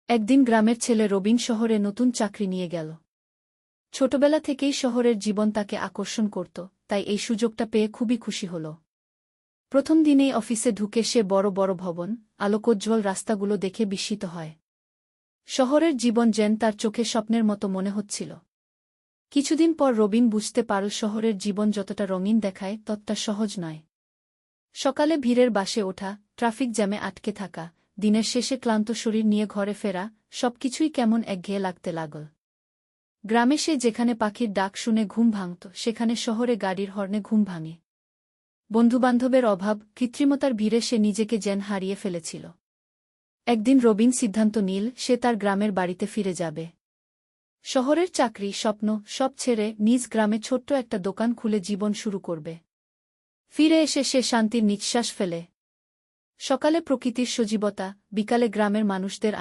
একদিন গ্রামের ছেলে রবিন শহরে নতুন চাকরি নিয়ে গেল। ছোটবেলা থেকেই শহরের জীবন তাকে আকর্ষণ করত, তাই এই সুযোগটা পেয়ে খুবই খুশি হল। প্রথম দিনেই অফিসে ঢুকে সে বড় বড় ভবন, আলোকোজ্জ্বল রাস্তাগুলো দেখে বিস্মিত হয়। শহরের জীবন যেন তার চোখে স্বপ্নের মতো মনে হচ্ছিল। কিছুদিন পর রবিন বুঝতে পারল শহরের জীবন যতটা রঙিন দেখায় ততটা সহজ নয়। সকালে ভিড়ের বাসে ওঠা, ট্রাফিক জ্যামে আটকে থাকা, দিনের শেষে ক্লান্ত শরীর নিয়ে ঘরে ফেরা, সবকিছুই কেমন একঘেয়ে লাগতে লাগল। গ্রামে সে যেখানে পাখির ডাক শুনে ঘুম ভাঙত, সেখানে শহরে গাড়ির হর্নে ঘুম ভাঙে। বন্ধুবান্ধবের অভাব, কৃত্রিমতার ভিড়ে সে নিজেকে যেন হারিয়ে ফেলেছিল। একদিন রবিন সিদ্ধান্ত নিল সে তার গ্রামের বাড়িতে ফিরে যাবে। শহরের চাকরি, স্বপ্ন সব ছেড়ে নিজ গ্রামে ছোট্ট একটা দোকান খুলে জীবন শুরু করবে। ফিরে এসে সে শান্তির নিঃশ্বাস ফেলে। সকালে প্রকৃতির সজীবতা, বিকালে গ্রামের মানুষদের